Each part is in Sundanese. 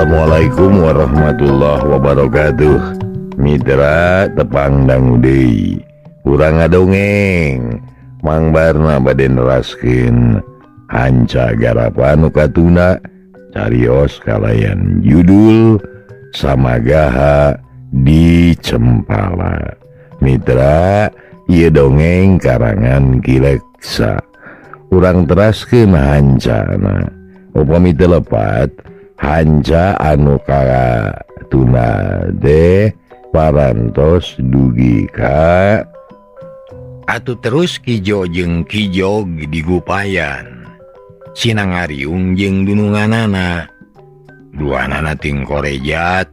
Assalamualaikum warahmatullahi wabarakatuh. Mitra tepangdang deui. Urang ngadongeng. Mang Barna bade neraskeun hanca garapan nu katuna carios kalayan judul Samagaha di Cempala. Mitra ieu dongeng karangan Kileksa. Urang teraskeun hancana. Upami teu lepat hanca anu katuna de parantos dugi ka atuh terus Kijo jeung Kijog digupayan Sinangariung jeung dununganana duanana ting korejat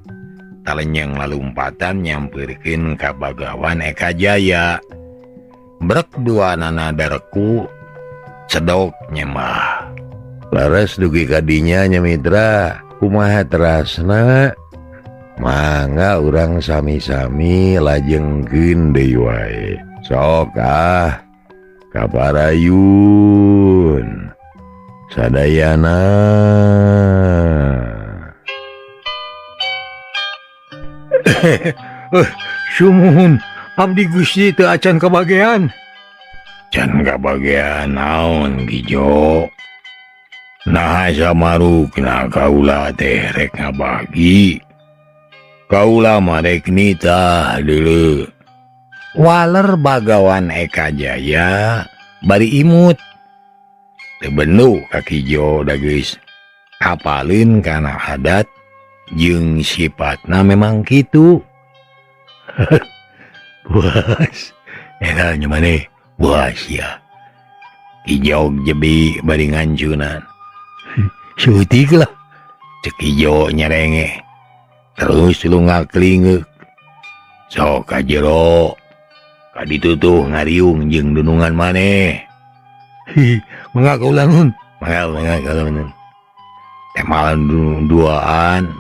talenyang lalumpatan nyampeurkeun ka Bagawan Eka Jaya brek duanana dareku cedok nyemah laras dugi kadinya nya mitra kumaha terasna mangga urang sami-sami lajengkeun deui wae sok kaparayun sadayana. Sumuhun abdi Gusti teu acan kabagean. Can kabagean naon Kijo? Nah samarukna kaula teh rek ngabagi. Kaula mah rek nitah deuleu. Waler Bagawan Eka Jaya bari imut. Teu bendu ka Kijo da geus hafaleun kana adat jeung sifatna memang kitu. Buas. Eta nya maneh buas ya. Kijog jebi bari ngancunan. Sutik lah cek Ijo nyerenge terus lu ngaklingeuk sok ka jero ka ditu tuh ngariung jeung dunungan maneh. Mangga kaula nun. Mangga kaula nun. Temalan duaan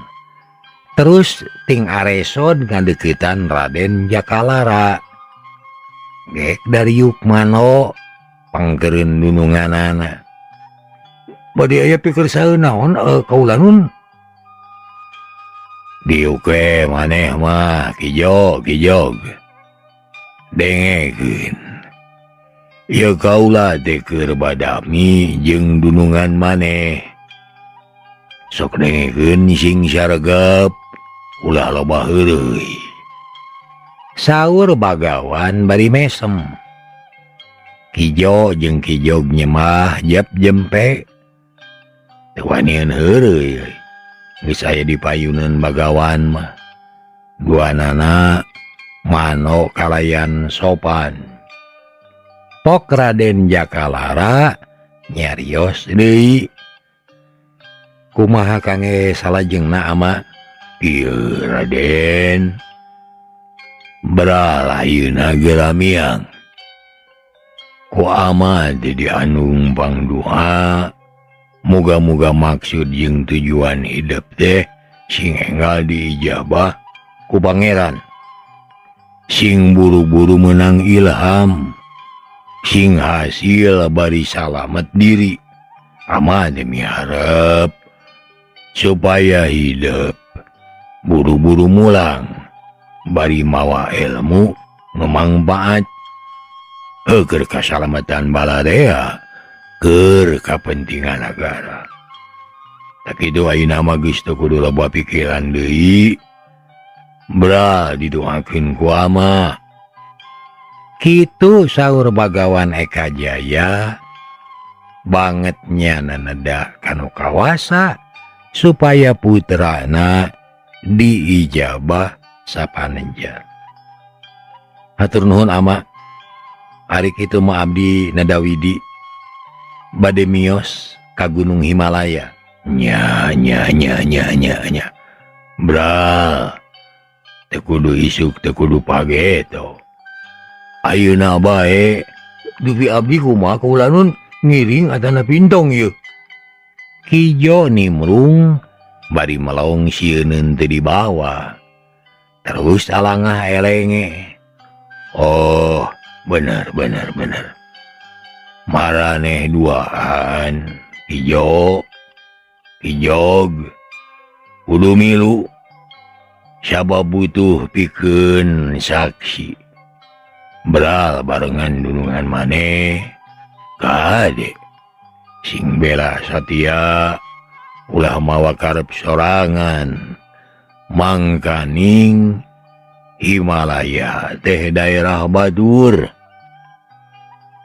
terus ting aresod ngadeukeutan Raden Jakalara gek dari Yukmano pangkereun dununganana. Bade aya pikir saeun naon kaula nun? Dieu ke maneh mah Kijog dengekeun. Ieu kaula teh keur badami jeung dunungan maneh. Sok dengekeun sing saregep ulah loba heureuy. Saur Bagawan bari mesem. Kijo jeung Kijog nyemah jep jempe. Teu wanian heureuy geus aya di payunan Bagawan mah duanana mano kalayan sopan. Pok Raden Jakalara nyarios deui. Kumaha kange salajengna ama? Ieu Raden beral ayeuna geramiang ku ama jadi anu umpang doa. Moga-moga maksud jeung tujuan hidup teh sing enggal diijabah ku pangeran. Sing buru-buru menang ilham, sing hasil bari salamet diri. Ama demi harap supaya hidup buru-buru mulang, bari mawa ilmu memangfaat. Keur kasalamatan baladea keur kapentingan negara. Tapi itu ayeuna mah geus teu kudu loba pikiran deui. Bra didoakeun ku ama. Kitu saur Bagawan Eka Jaya bangetnya naneda kanu kawasa supaya putrana diijabah sapanejar. Hatur nuhun ama. Ari kitu mah abdi nadawidi bade mios ka Gunung Himalaya. Nya. Bra, teu kudu isuk, teu kudu pageto. Ayeuna bae dupi abdi kumaha kaula nun ngiring atana pintong ieu. Kijo nimrung bari melong sieun teu dibawa. Terus alangah elenge. Oh, bener. Maraneh duaan Kijog kudu milu sabab butuh pikeun saksi beral barengan dunungan maneh kade sing bela satia ulah mawa karep sorangan mangkaning Himalaya teh daerah Badur.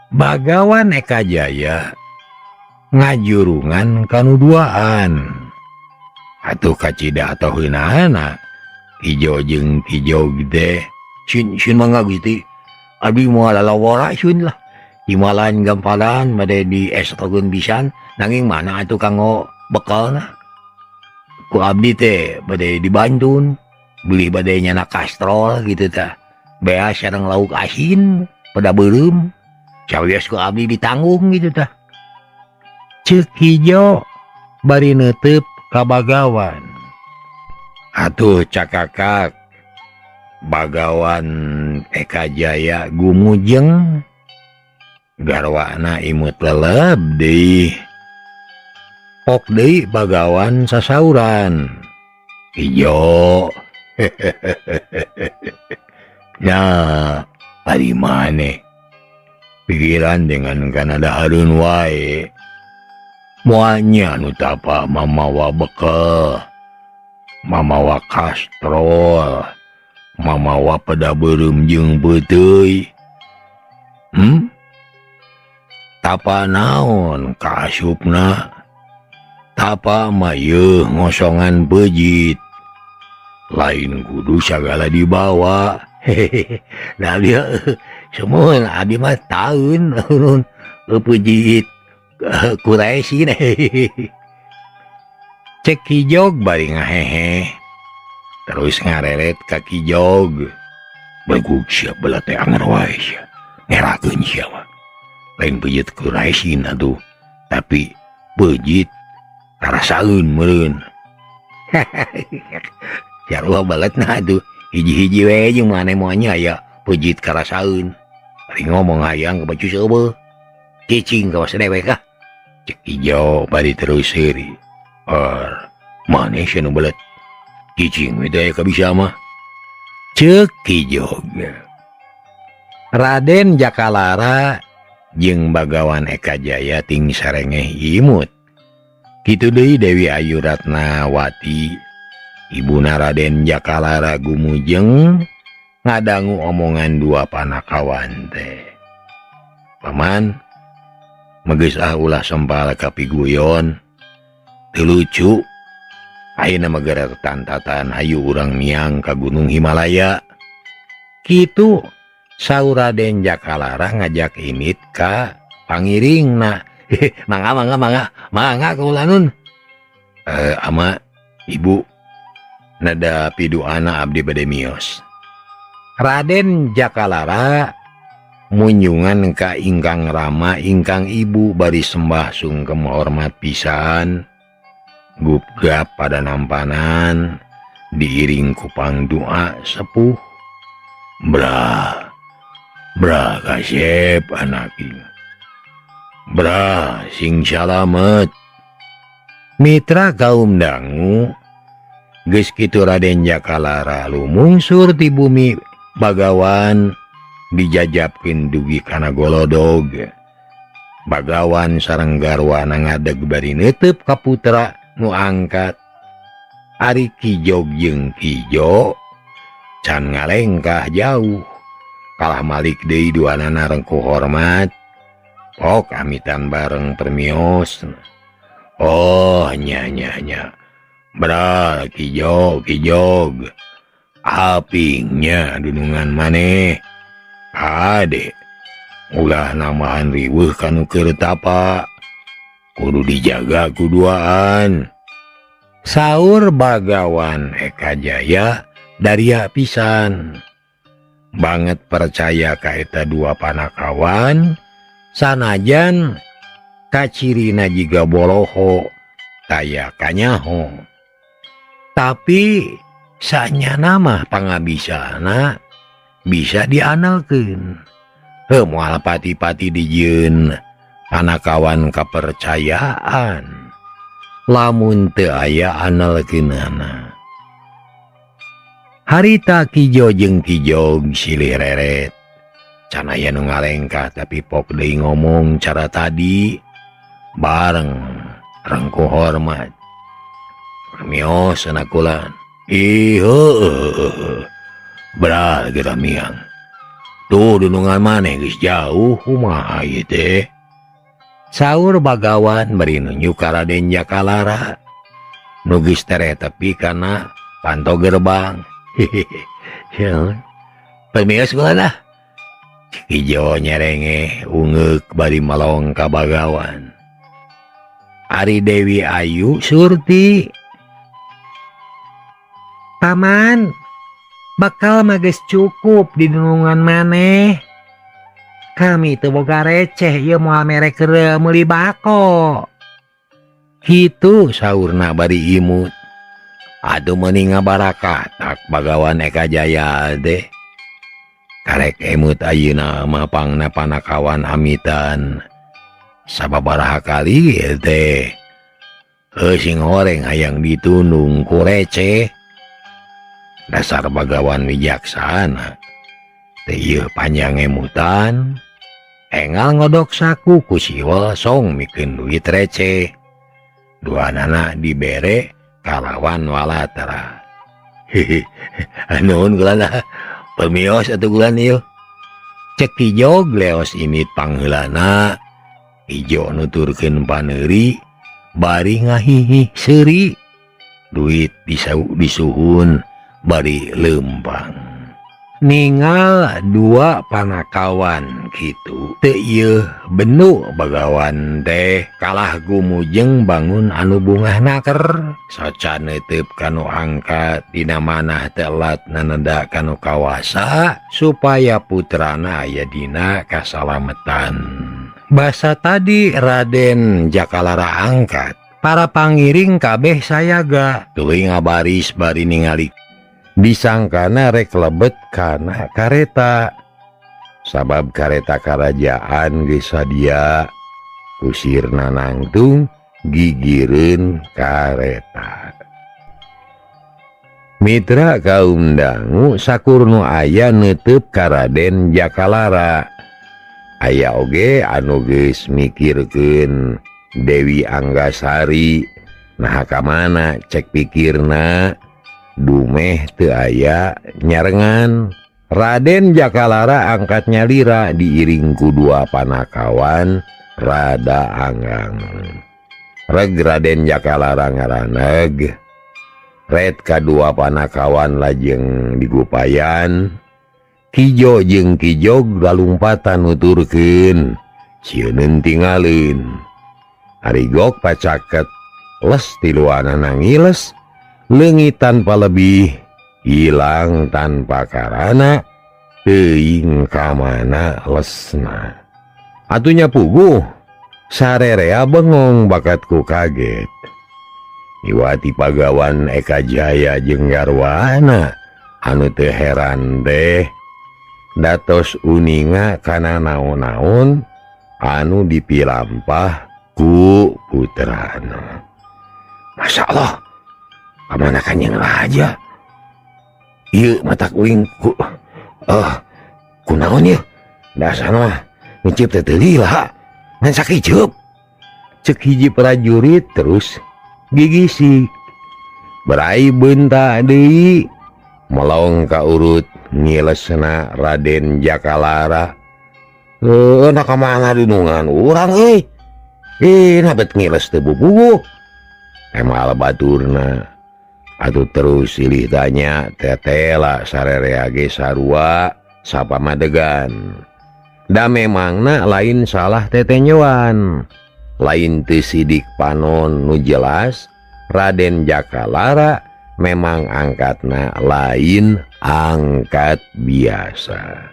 Bagawan Eka Jaya ngajurungan kanuduaan atuh kacida atau heunana ijo jeung ijo gede sin mangga gitu abdi moal lalawara sun lah Himalayan gampalan bade di estogeun pisan nanging mana atuh kanggo bekalna ku abdi teh bade di Bandung beli bade nyana kastrol gitu tah bea sareng lauk asin pada beureum cawios ku abdi ditanggung gitu tah ceuk Hijo bari neuteup ka Bagawan atuh cakakak Bagawan Eka Jaya gumujeng garwana imut leleb deui pok deui Bagawan sasauran Hijo nah ari maneh pikiran dengan Kanada hareun wae moalnya nu tapa mamawa bekal mamawa kastrol mamawa pada beureum jeung beuteuy tapa naon kaasupna tapa mah yeuh ngosongan beujit lain kudu sagala dibawa hehehe nah dia semua abdi mah taun urun beujit Quraisy hehehe cek Kijog bari ngahehe terus ngareret ka Kijog bagug sia bala teh anger wae sia ngerakeun sia mah lain beujit Quraisy atuh tapi beujit karasaeun meureun jarwa banget nah tuh hiji-hiji we jeung maneh moalnya aya beujit karasaeun bari ngomong hayang ke baju seubeuh cicing ka sadewek kah cek Ijo bari terus seuri maneh sia nu belet cicing we teh ka bisa mah ceuk Ijo Raden Jakalara jeung Bagawan Eka Jaya ting sarengeh imut kitu deui Dewi Ayu Ratnawati ibuna Raden Jakalara gumujeng ngadangu omongan dua panakawan teh paman megeus ulah sempal kapiguyon teu lucu ayeuna mah gara tantatan hayu urang miang ka Gunung Himalaya kitu saur Raden Jakalara ngajak imit ka pangiringna mangga kaulanun ama ibu nada piduana abdi bade mios Raden Jakalara munjungan ka ingkang rama ingkang ibu bari sembah sungkem hormat pisan gupgap pada nampanan diiring ku pangdoa sepuh bra kasep anaki bra sing salamet mitra kaum dangu geus kitu Raden Jakalara lumungsur ti bumi Bagawan dijajapkeun dugi kana golodog Bagawan sareng garwana ngadeg bari neuteup ka putra nu angkat ari Kijog jeung Kijo can ngalengkah jauh kalah malik deui duanana rengku hormat pok amitan bareng permios nya bra Kijog apingnya dunungan maneh ade ulah namahan riweuh kanu keur tapa kudu dijaga kuduaan saur Bagawan Eka Jaya daria pisan banget percaya ka eta dua panakawan sanajan kacirina jiga boloho taya kanyaho tapi sanyana mah pangabisana bisa dianalkeun moal pati-pati dijieun panakawan kapercayaan lamun teu aya anelkeunana. Harita Kijo jeung Kijog silih reret. Can aya nu ngalengkah tapi pok deui ngomong cara tadi bareng rengku hormat. Permios anak kulan. Beral kita miang. Tuh dunungan maneh geus jauh kumaha ieu teh. Saur Bagawan bari nunjuk ka Raden Jakalara. Nu geus tere tepi kana panto gerbang. Permios kulan ah. Ijo nyerenge ungeuk bari malong ka Bagawan. Ari Dewi Ayu surti. Paman, bakal mages cukup di dunungan maneh. Kami teu boga receh ieu moal mere keur meuli bako. Kitu saurna bari imut. Atuh meuning ngabarakat Bagawan Eka Jaya teh. Karek emut ayeuna mapangna panakawan hamitan. Sababaraha kali teh. Sing horeng hayang ditunung ku receh. Dasar Bagawan wijaksana. Teu ieu panjang emutan. Engal ngodok saku ku siwel song mikeun duit receh. Duanana dibere kalawan walatara. Nuhun kulanna. Permios atuh kulan ieu. Cek Kijog leos imit pangheulana. Ijo nuturkeun paneuri bari ngahihi seuri. Duit disuhun bari lempang. Ningal dua panakawan kitu. Teu ieu benu Bagawan teh kalah gumujeng bangun anu bungah naker. Saca neuteup kanu angkat dina manah telat naneda kanu kawasa supaya putrana aya dina kasalametan. Basa tadi Raden Jakalara angkat. Para pangiring kabeh sayaga. Tuluy ngabaris bari ningali disangkana rek lebet kana kareta. Sabab kareta karajaan geus sadia. Kusirna nangtung gigireun kareta. Mitra kaum dangu sakur nu aya neuteup ka Raden Jakalara. Aya oge anu geus mikirkeun Dewi Anggasari. Nah ka mana cek pikirna. Dumeh teu aya nyarengan. Raden Jakalara angkat nyalira diiring ku dua panakawan rada anggang. Reg Raden Jakalara ngaraneg. Red kadua panakawan lajeng digupayan. Kijo jeung Kijog galumpatan nuturkeun sieun tinggalin. Arigok pacaket les tiluanana ngiles. Leungit tanpa lebih, hilang tanpa karana, teuing ka mana lesna. Atunya puguh, sarerea bengong bakatku kaget. Iwati Pagawan Eka Jaya jeung garwana, anu teu heran teh, datos uninga kana naon-naon, anu dipilampah ku putrana. Masya Allah. Kamana Kanjeng Raja? Ieu mata kuing ku kunaon ieu? Dasana mah ngicip teh teu lila. Ngan sakijeup. Cek hiji prajurit terus gigisi. Berai beunta deui melong ka urut ngilesna Raden Jakalara. Na kamana dunungan urang euy? Na bet ngiles teu bubuh. Emal baturna. Atuh terus silih tanya tetela sarerea ge sarua sapamadegan. Da memangna lain salah tetenyoan. Lain teu sidik panon nu jelas Raden Jakalara memang angkatna lain angkat biasa.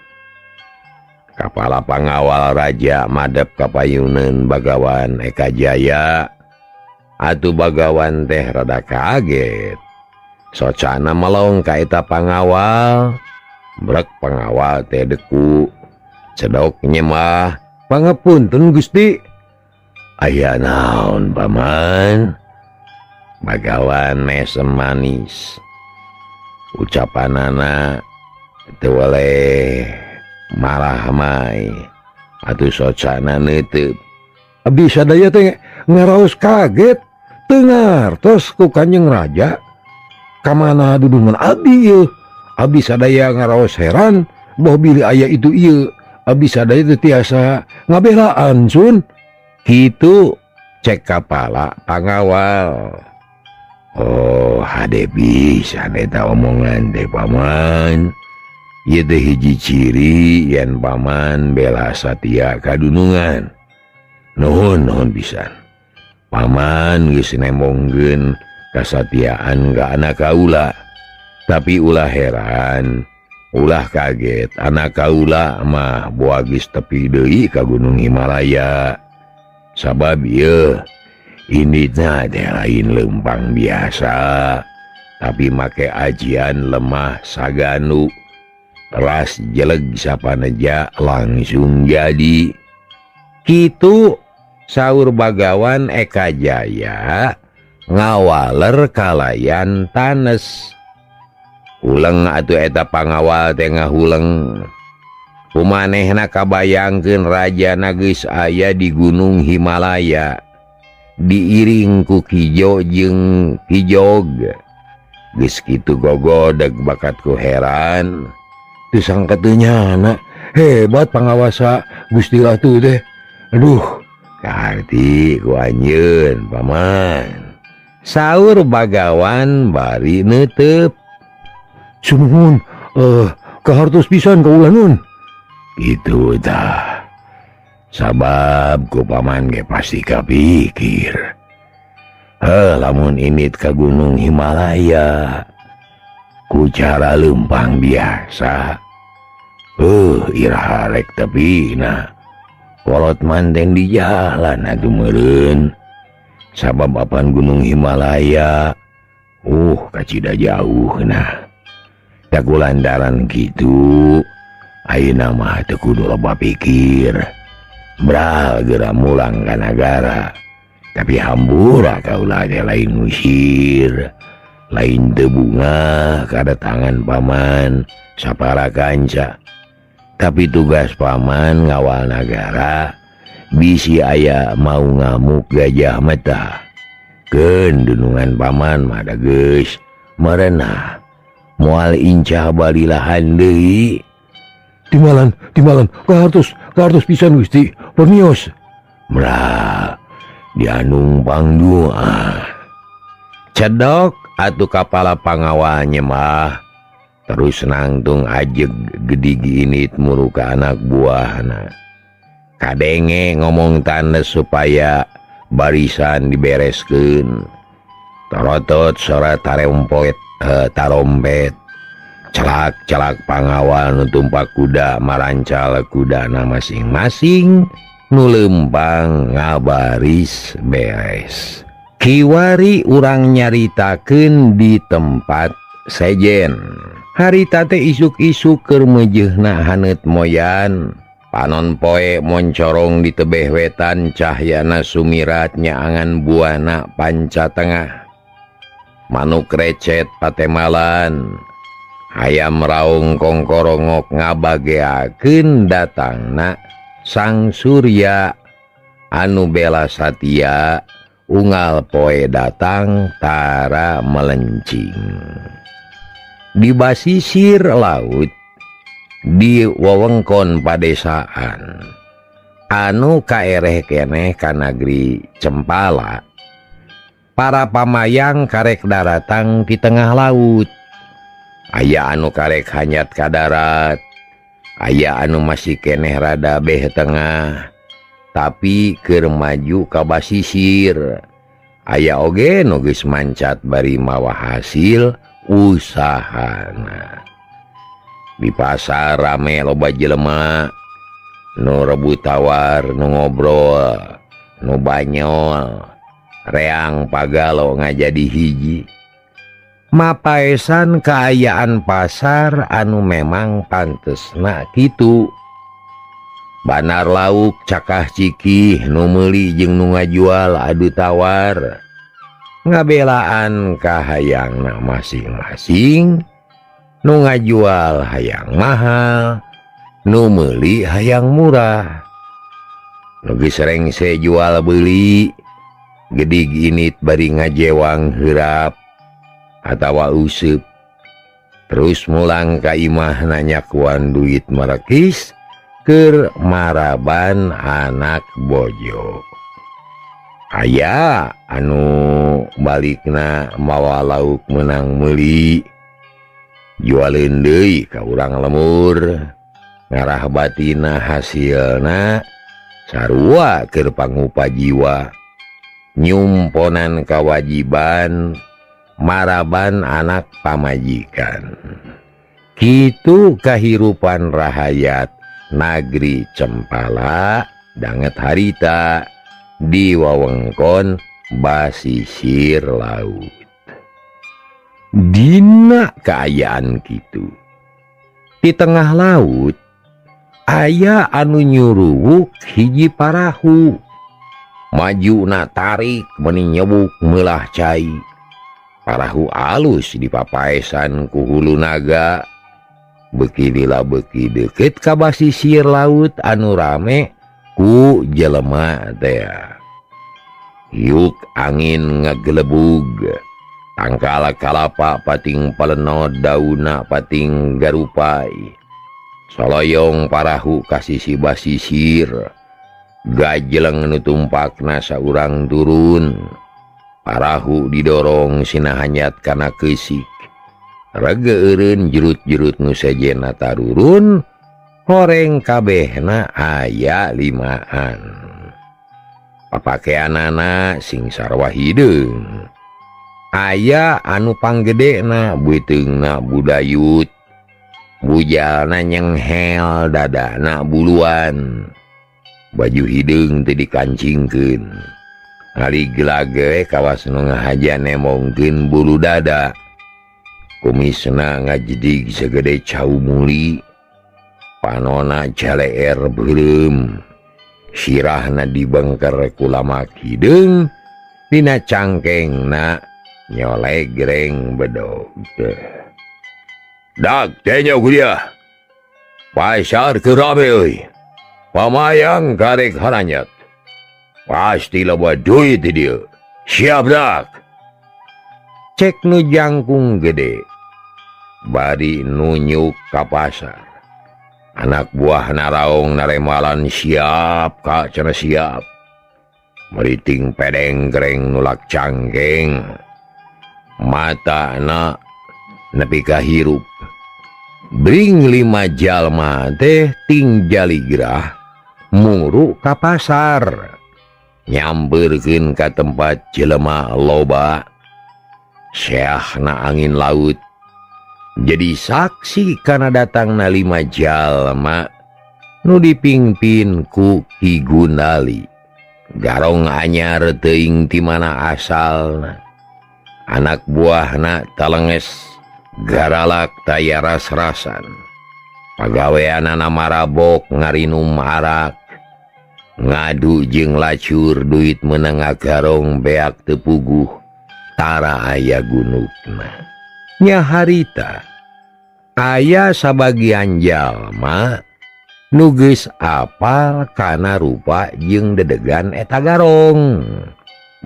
Kapala pangawal raja madep kapayuneun Bagawan Eka Jaya. Atuh Bagawan teh rada kaget. Socana melong ka eta pangawal. Brek pangawal teh deku. Cedok nyemah. Pangapunten Gusti. Aya naon paman? Bagawan mesem manis ucapan anak teu boleh marah mai atuh socana neuteub. Abdi sadaya teh ngaraos kaget tengar tos ku Kanjeng Raja kamana dudungan abdi ieu. Abdi sadaya ngaraos heran boh bilih aya itu ieu. Abdi sadaya teh tiasa ngabelaan sun. Kitu cek kapala pangawal. Oh, hade bisa eta omongan teh paman. Ieu teh hiji ciri yen paman bela satia kadunungan. Nuhun pisan. Paman geus nemongkeun kasatiaan ka anak kaula. Tapi ulah heran, ulah kaget anak kaula mah boa geus tepi deui ka Gunung Himalaya. Sabab ieu inditna teh lain leumpang biasa, tapi make ajian lemah saganu. Ras jeleg sapaneja langsung jadi. Kitu saur Bagawan Eka Jaya ngawaler kalayan tanes. Uleng atuh eta pangawal teh ngahuleng. Kumanehna kabayangkeun rajana geus aya di Gunung Himalaya. Diiring ku Kijo jeung Kijog. Geus kitu gogodeg bakat ku heran. Teu sangka teu nyana hebat pangawasa Gusti Ratu teh. Aduh, Karti ku anjeun paman. Saur Bagawan bari neuteub. sunuhun kahartos pisan kaula nun. Gitu tah. Sabab ku paman ge pasti kapikir. Lamun init ka Gunung Himalaya ku cara leumpang biasa. Iraha rek tepina. Kolot manteng di jalan atuh meureun. Sabab apan Gunung Himalaya kacida jauh nah. Tak lantaran kitu ayeuna mah teu kudu loba pikir. Bral geura mulang ka nagara. Tapi hambura kaula teh lain ngusir, lain teu bunga kadatangan paman sapara kanca. Tapi tugas paman ngawal nagara bisi aya mau ngamuk gajah mata. Keun dunungan paman mah da geus merenah. Moal incah balilahan deui. Timalan kahartos pisan Gusti pernios. Bra dianumpang doa. Cedok atuh kapala pangawalnya mah terus nangtung ajeg gedigi init muru ka anak buahna. Kadenge ngomong tandes supaya barisan dibereskeun. Torotot sora tarompet. Celak pangawal nu tumpak kuda marancal kudana masing-masing nu leumpang ngabaris beres. Kiwari urang nyaritakeun di tempat sejen. Harita teh isuk-isuk keur meujeuhna haneut moyan. Panon poe moncorong di tebeh wetan cahyana sumirat nyaangan buana panca tengah. Manuk recet patemalan. Hayam raung kongkorongok ngabageakeun datangna Sang Surya anu bela satia unggal poe datang tara melencing. Di basisir laut di wewengkon padesaan anu kaereh keneh ka nagri Cempala. Para pamayang karek daratang di tengah laut. Aya anu karek hanyat ka darat, aya anu masih keneh rada beh tengah, tapi keur maju ka basisir. Aya oge nu geus mancat bari mawa hasil usahana. Di pasar rame loba jelema nu rebut tawar, nu ngobrol, nu banyol, reang pagalo ngajadi hiji. Mapaesan kaayaan pasar anu memang pantesna kitu. Banar lauk cakah cikih nu meuli jeung nu ngajual adu tawar. ngabelaan kahayangna masing-masing, nu ngajual hayang mahal, nu meuli hayang murah. Nu geus rengse jual beli, gedig init bari ngajewang heurap atawa useup, terus mulang ka imahna nyakuan duit marekis keur maraban anak bojo. Aya anu balikna mawa lauk menang meuli, jualeun deui ka urang lemur, ngarah batina hasilna sarua keur pangupa jiwa, nyumponan kawajiban maraban anak pamajikan. Kitu kahirupan rahayat nagri Cempala danget harita di wewengkon basisir laut. Dina kaayaan kitu, di tengah laut aya anu nyuruwuk hiji parahu. Majuna tarik meni nyebuk meulah cai. Parahu alus dipapaesan ku hulu naga, beuki lila beuki deukeut ka basisir laut anu rame ku jelema teh. Yuk angin ngagelebug, tangkal kalapa pating palenod, dauna pating garupai. Soloyong parahu ka sisi basisir, gajeleng nu tumpakna saurang turun. Parahu didorong sina hanyat kana keusik, regeureun jerut-jerut nu sejena tarurun, horeng kabehna aya 5an. Papakeanana sing sarua hideung, aya anu panggedena beuteungna budayut, bujalna nyenghel, dadana buluan. Baju hideung teu dikancingkeun, ngali gelage kawas nu ngahajan nemongkeun bulu dada. Kumisna ngajedig segede cau muli, panona jaleer beureum, sirahna dibengker ku lamak hideung, dina cangkengna nyolek gereng bedog. Dak tenya kuliah, pasar keur rame euy, pamayang karek haranyat, pasti loba duit di dieu, siap dak? Cek nu jangkung gede, bari nunyuk ka pasar. Anak buah naraong naremalan siap ka cenah siap, meriting pedeng gereng nulak cangkeng, matana nepi ka hirup. Bring 5 jalma teh tingjali gerah muru ka pasar, nyambeurkeun ka tempat jelema loba. Syahna angin laut jadi saksi kana datangna 5 jalma nu dipingpin ku Ki Gundali. Garong anyar teuing ti mana asalna, anak buahna talenges garalak taya ras-rasan. Pagaweanana marabok ngarinum arak, ngadu jeung lacur duit meunang garong beak teu puguh, tara aya gunukna. Nya harita aya sabagian jalma nu geus apal kana rupa jeung dedegan eta garong.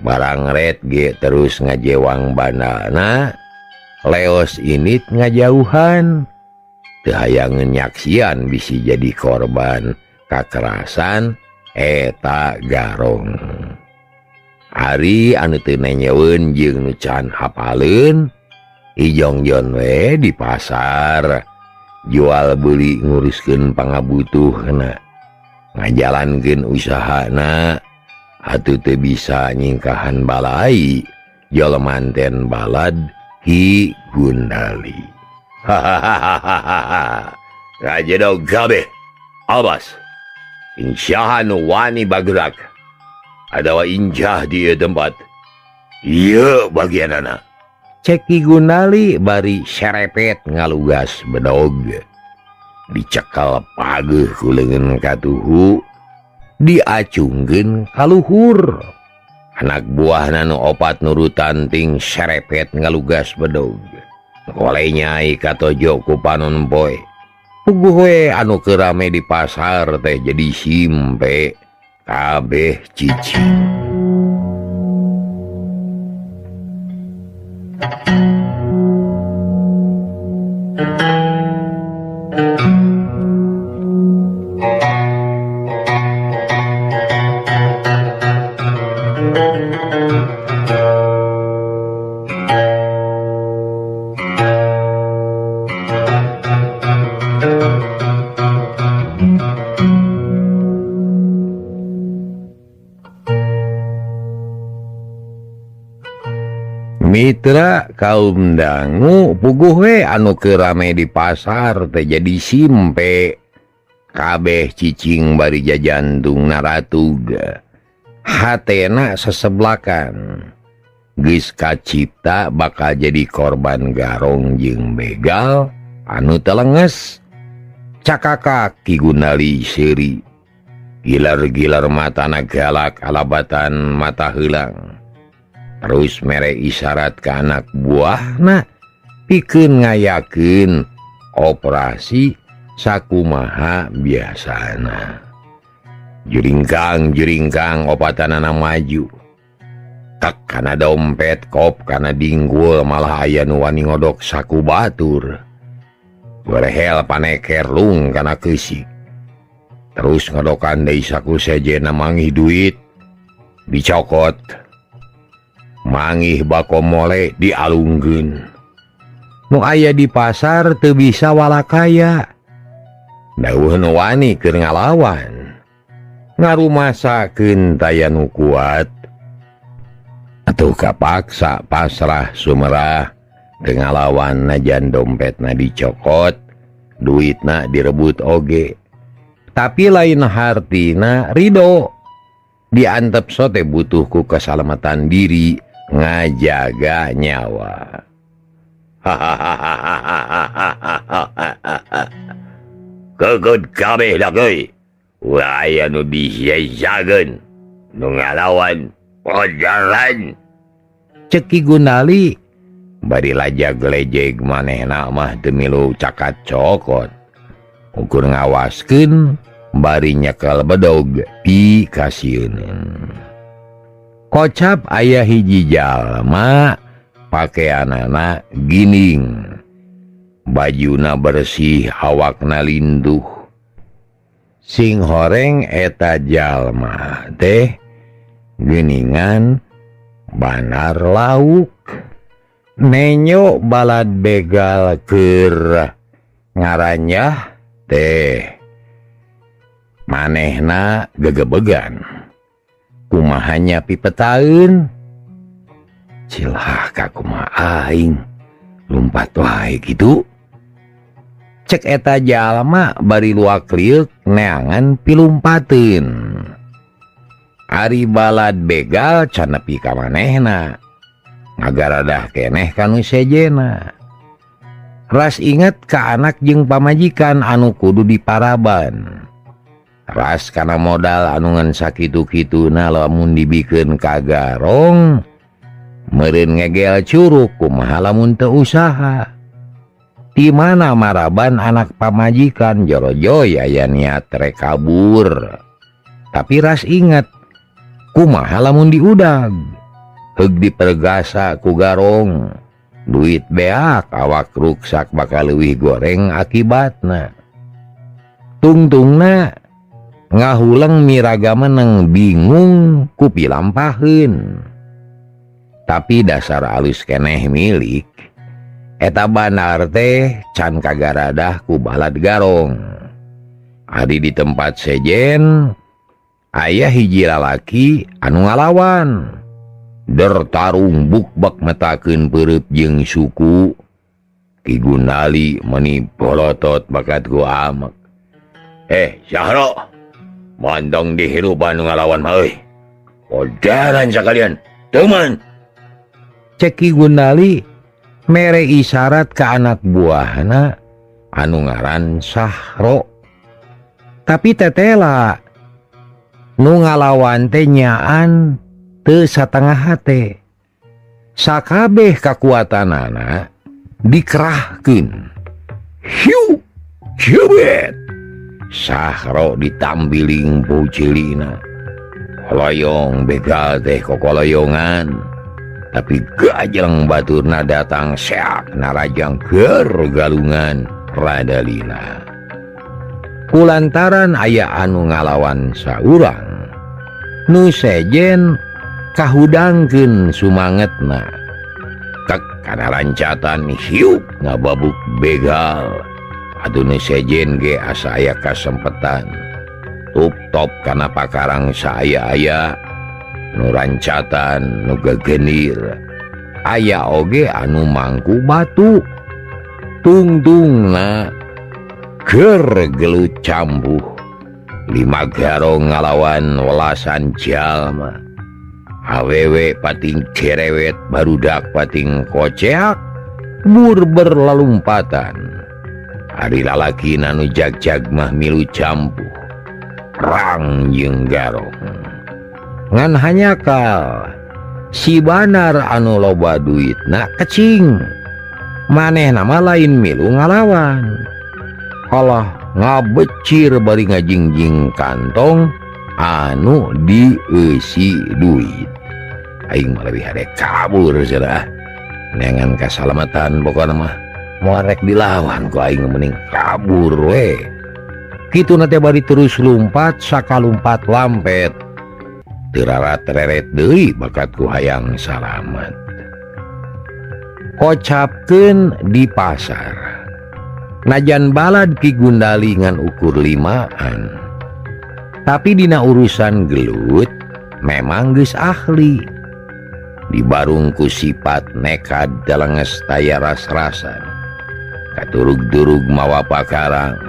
Barang ret ge terus ngajewang bandana, leos init ngajauhan, teu hayangeun nyaksian bisi jadi korban kakerasan eta garong. Ari anu teu nenyeun jeung nu can hafaleun, ijongjon we di pasar, jual beli nguruskeun pangabutuhna, ngajalankeun usahana, atuh teu bisa nyingkahan balai jolomanten balad Ki Gundali. Hahaha, raja dog kabeh, awas, insyahan wani bagerak, adawa injah di tempat, iya bagian anak. Cek Ki Gundali bari serepet ngalugas bedog, dicekal pageuh ku leungeun katuhu, diacungkeun ka luhur. anak buah nanu opat nurutan ting serepet ngalugas bedog oleh nyai katojo ku panon boy puguh we anu kerame di pasar teh jadi simpe kabeh cicing. Mitra kaum dangu puguh we anu kerame di pasar teh jadi simpe kabeh cicing bari jajantung naratuga hatena seseblakan geus kacipta bakal jadi korban garong jeung begal anu telenges cakakak Ki Gundali seuri gilar-gilar matana galak alabatan mata heulang terus mere isyarat ke anak buahna pikeun ngayakeun operasi sakumaha biasana. Juringkang opatanana maju tak kana dompet kop kana dinggul malah aya nu wani ngodok saku batur gorehel paneker lung kana keusik terus ngodokan deui saku sejena mangih duit dicokot mangih bako mole dialungkeun nu aya di pasar teu bisa walakaya dawuh nu wani keur ngalawan ngarumasakeun taya nu kuat atuh kapaksa pasrah sumerah teu ngalawan najan dompetna dicokot duitna direbut oge tapi lain hartina ridho diantep sote butuh ku keselamatan diri ngajaga nyawa. Kegut kabeh lah geuy. Aya nu disiajakeun, nu ngalawan pojaran. Cek Ki Gundali bari lajag-lejeg manehna mah teu milu cakat cokot. Ukur ngawaskeun bari nyekel bedog pikasieun. Kocap aya hiji jalma pakaianana gining bajuna bersih awakna linduh sing horeng eta jalma teh geuningan banar lauk nenyo balad begal keur ngaranyah teh manehna gegebegan kumahanya pipetaeun cilaka kumaha aing lumpat wae kitu cek eta jalma bari luak liuk neangan pilumpateun ari balad begal can nepi ka manehna ngagaradah keneh kanu sejena ras inget ka anak jeung pamajikan anu kudu diparaban ras kana modal anu ngan sakitu-kituna lamun dibikeun ka garong meureun ngegel curug kumaha lamun teu usaha di mana maraban anak pamajikan jorojoy aya niat rek kabur tapi ras inget kumaha lamun diudag heug dipergasa ku garong duit beak awak ruksak bakal leuwih goreng akibatna tungtungna ngahulang miraga meneng bingung ku pilampaheun tapi dasar alus keneh milik eta banar teh can kagaradah ku balad garong ari di tempat sejen aya hiji lalaki anu ngalawan dertarung bukbak metakeun peureut jeung suku Ki Gundali meuni bolotot bakat ku amek Syahro mandong dihirupan nu ngalawan mah euy pojaran sakalian teman cek Ki Gundali mere isyarat ke anak buahna anu ngaran Sahro tapi tetela nu ngalawan teh nyaan teu satengah hate. Sakabeh kakuatanana dikerahkeun. Hiu, cebet. Sahro ditambiling pucilina. Loyong begal teh kokoloyongan. Tapi gajeng baturna datang seak narajang ger galungan radalina. Kulantaran aya anu ngalawan saurang. Nu sejen kahudangkeun sumangetna. Kek kana lancatan hiup ngababuk begal. Atuh nu sejen ge asa aya kasempetan. Tup-top kana pakarang saaya-aya. Nu rancatan nu gegenir. Aya oge anu mangku batu. Tungtungna ger gelut cambuh. 5 garong ngalawan welasan jalma. Awewe pating cerewet barudak pating koceak bur berlalumpatan. Ari lalaki nanu jag-jag mah milu campuh rang jeung garong. Ngan hanyakal si banar anu loba duitna kecing. Manehna mah lain milu ngalawan. Halah ngabecir bari ngajingjing kantong anu dieusi duit. Aing mah leuwih hade kabur cenah. Nengan kasalamatan pokona mah moal rek dilawan ku aing mending kabur we. Kituna teh bari terus lumpat sakalumpat lampet. Teu rarat-reret deui bakat ku hayang salamet. Kocapkeun di pasar. Najan balad Ki Gundali ngan ukur 5an. Tapi dina urusan gelut memang geus ahli. Dibarung ku sifat nekad dalenges taya ras-rasan. Katurug-durug mawa pakarang.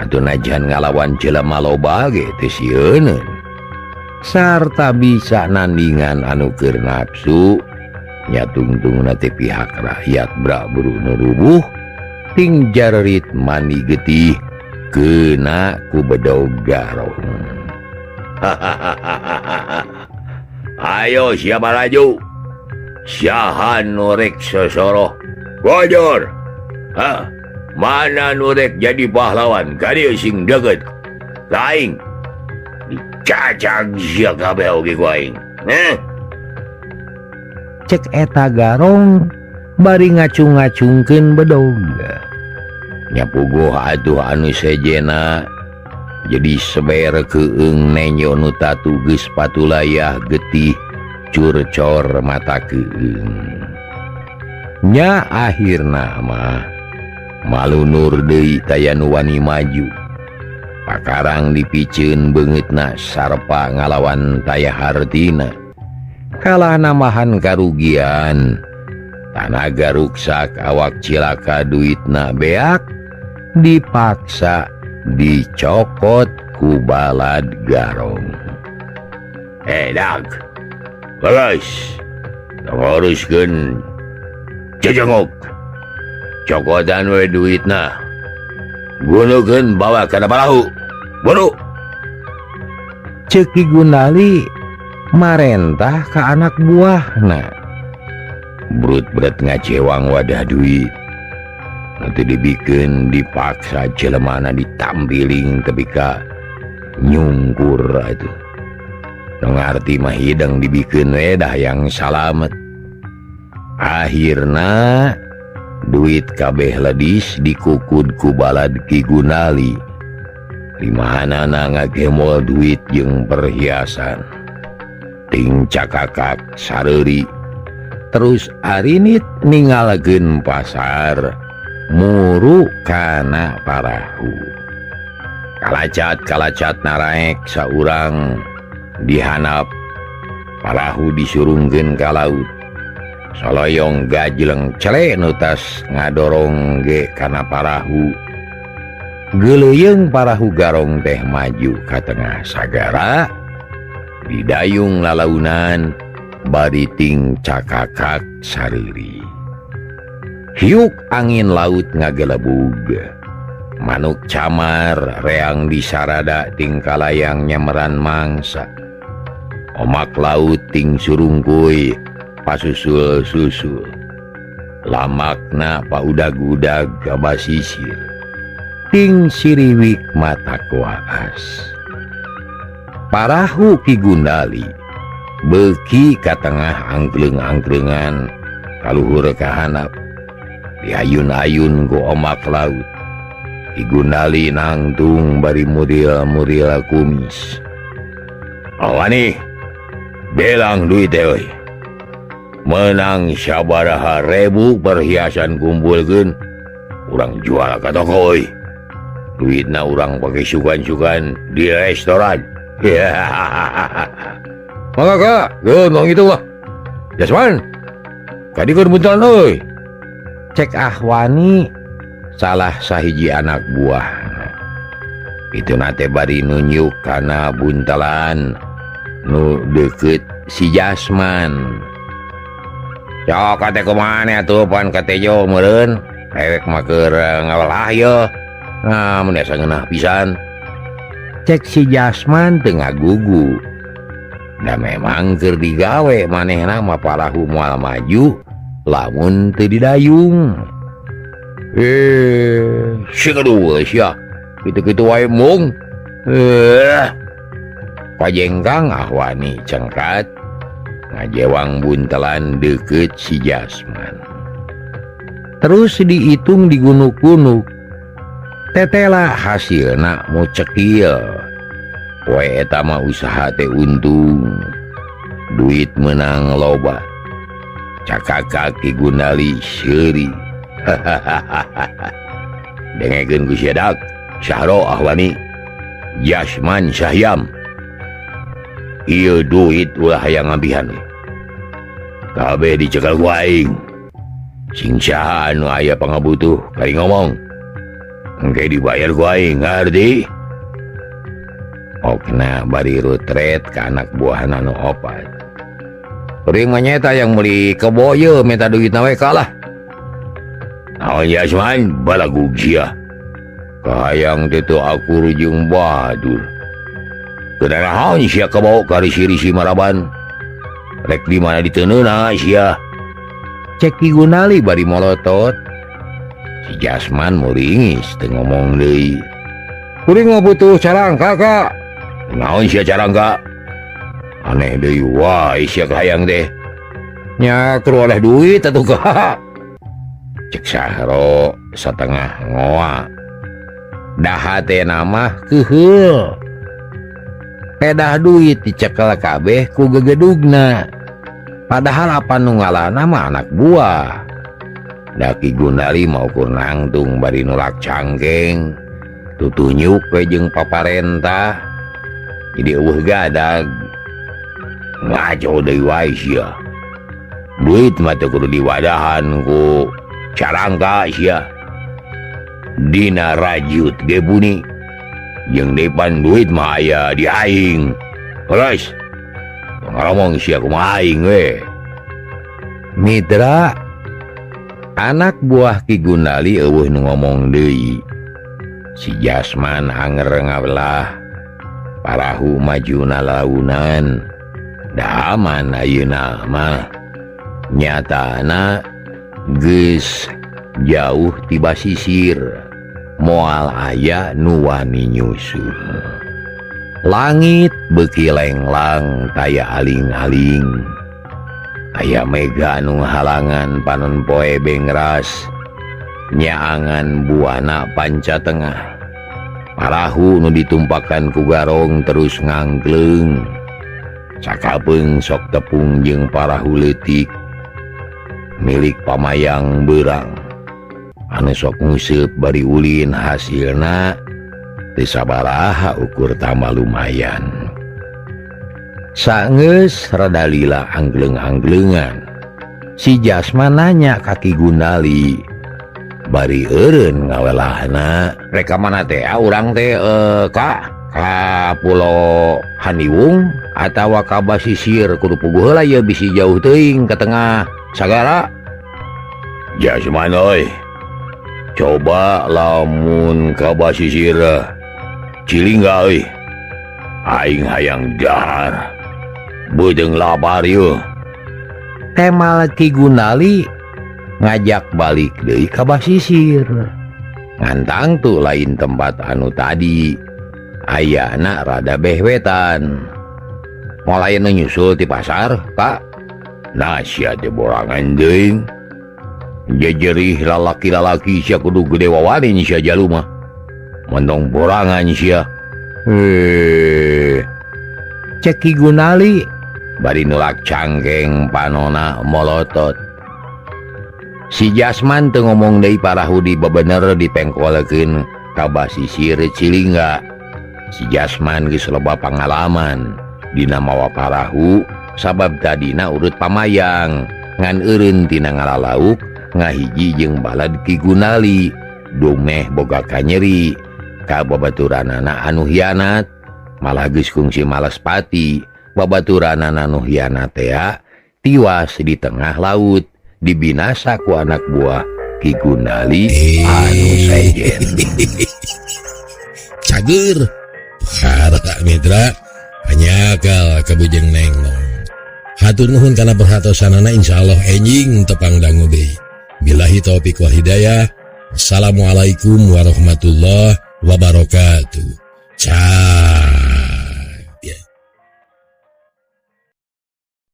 Atuh najan ngalawan jelema loba ge teu sieuneun. Sarta bisa nandingan anu keur nafsu. Nya tungtungna teh pihak rakyat brak buru nurubuh. Ting jarerit mani getih kena ku bedog garong. Ayo siapa laju? Siahan norek sosoro. Bojor. Mana norek jadi pahlawan? Kadieu sing deket. Laing. Dicacag sia kabeh oge ku aing. Cek eta garong bari ngacung-ngacungkeun bedog. Nyapuguh atuh anu sejena jadi seber keung nenyo nu tatu geus patulayah getih curcor mata keung. Nya akhirna mah malunur deui taya nu wani maju. Pakarang dipiceun beungeutna sarpa ngalawan taya hartina. Kalah namahan karugian. Tanaga ruksak awak cilaka duitna beak. Dipaksa dicokot ku balad garong. Dag bagus nguruskeun cejenguk cokotan we duitna gunukeun bawa kana perahu buru. Ceuk Ki Gundali marentah ka anak buahna. Brut-brut ngacewang wadah duit. Nanti dibikeun dipaksa jelemana ditambiling tepi ka nyungkur atuh. Nu ngarti mah hidang dibikeun we dah yang salamet. Akhirna duit kabeh ledis dikukud ku balad Ki Gundali. Limahanana ngagemol duit jeung perhiasan. Ting cakakak sareuri. Terus arinit ningalkeun pasar. Muru kana parahu. Kalacat naraek saurang dihanap. Parahu disurungkeun ka laut. Soloyong gajleng cele nutas ngadorong ge kana parahu. Geuleuyeng parahu garong teh maju ka tengah sagara. Didayung lalaunan bari ting cakakak sareuri. Hiuk angin laut ngagelebug. Manuk camar reang disarada ting kalayang nyameran mangsa. omak laut ting surungkuy pasusul-susul lamakna paudag-udag ka basisir ting siriwik mata kuaas parahu Ki Gundali beuki ka tengah angkleng-angklengan kaluhur kahanap diayun-ayun ku omak laut Ki Gundali nangtung bari muril kumis awani belang duit euy menang sabaraha ribu perhiasan kumpulkeun urang jual ka toko euy duitna urang pake sukan-sukan di restoran maka kak ngomong itu wah Jasman kadikeun buntalan euy cek Ahwani salah sahiji anak buah itu nate bari nunjuk kana buntalan nu deket si Jasman cok kate kumane atuh pan kate jo meureun ewek mah keur ngawalah ye nah mun asa ngeunah pisan cek si Jasman teu ngagugu da memang keur digawe manehna mah parahu moal maju lamun teu didayung si kedua sia kitu-kitu wae mung pajengkang Ahwani cengkat ngajewang buntelan deket si Jasman terus dihitung digunuk-gunuk tetela hasilna mau cekil poe eta mah usaha teh untung duit menang loba cakak Ki Gundali seuri dengekeun ku siadak Syahro Ahwani Jasman Sahyam ieu duit ulah hayang ngabihan kabeh dicekel ku aing sing saha anu aya pangabutuh kali ngomong engke dibayar ku aing ngarti okna bari retret ka anak buahna nu opat kuring mah nyeta yang meuli kebo ye minta duitna we kalah naon Jasman balagug sia kahayang teh teu akur jeung badur kenaon sia kebo ka risi-risi maraban rek di mana diteuneuna sia cek Ki Gundali bari molotot si Jasman muringis teu ngomong deui kuring mah butuh carangka kak naon sia carangka aneh deui wae sia kahayang teh nya keur oleh duit atuh kak cek Syahro satengah ngoa daha teh nama keuheul pedah duit dicekel kabeh ku gegedugna padahal apa nu ngalana mah anak buah da Ki Gundali mau ukur nangtung bari nulak cangkeng tutunyuk we jeung paparentah jadi eueuh gadag ngaco deui wae sia duit mah teu kudu diwadahan ku carangka sia dina rajut ge buni jeung depan duit mah aya di aing geus ngomong sia kumaha aing we mitra anak buah Ki Gundali eueuh nu ngomong deui si Jasman anger ngabelah parahu majuna launan da aman ayeuna mah nyatana geus jauh ti basisir moal aya nu wani nyusul langit beuki lenglang taya aling-aling aya mega nu halangan panon poe bengras nyaangan buana panca tengah parahu nu ditumpakan ku garong terus ngangkleng cakapeung sok tepung jeung parahu leutik milik pamayang beurang anu sok nguseup bari ulin hasilna teu sabaraha ukur tama lumayan saeus rada lila anggleng-anglengan si Jasman nanya ka Ki Gundali bari eureun ngawelahna rek ka mana teh urang teh ka Pulau Haniwung atawa ka basisir kudu puguh heula ye bisi jauh teuing ka tengah sagara Jasman euy coba lamun ka basisir Cilingga euy aing hayang dahar Budeng lapar yeuh. Temal Ki Gunali ngajak balik deui ka basisir. Ngantang tuh lain tempat anu tadi. Ayana rada behwetan. Mulai nyusul di pasar, Kak. Nah sia teh borangan deui. Jejerih lalaki-lalaki sia kudu gede wawanin sia jaluma. Mentong borangan sia. Cek Ki Gunali bari nulak cangkeng panona molotot. Si Jasman teu ngomong deui Parahudi bebener dipengkolekeun ka basisir Cilingga. Si Jasman geus loba pangalaman dina mawa Parahu sabab tadina urut pamayang ngan eureun tina ngalalauk ngahiji jeung balad Ki Gunali dumeh boga kanyeri ka babaturanana anu hianat malah geus kungsi males pati babaturanana anu hianat teh tiwas di tengah laut dibinasa ku anak buah Ki Gunali anu sejen. Cager para mitra hanyakal kabujeng nengnong. Hatur nuhun kana perhatosanana, insyaallah enjing tepang dangu deui. Billahi taufik wal hidayah. Assalamualaikum warahmatullahi wabarakatuh. Ciao.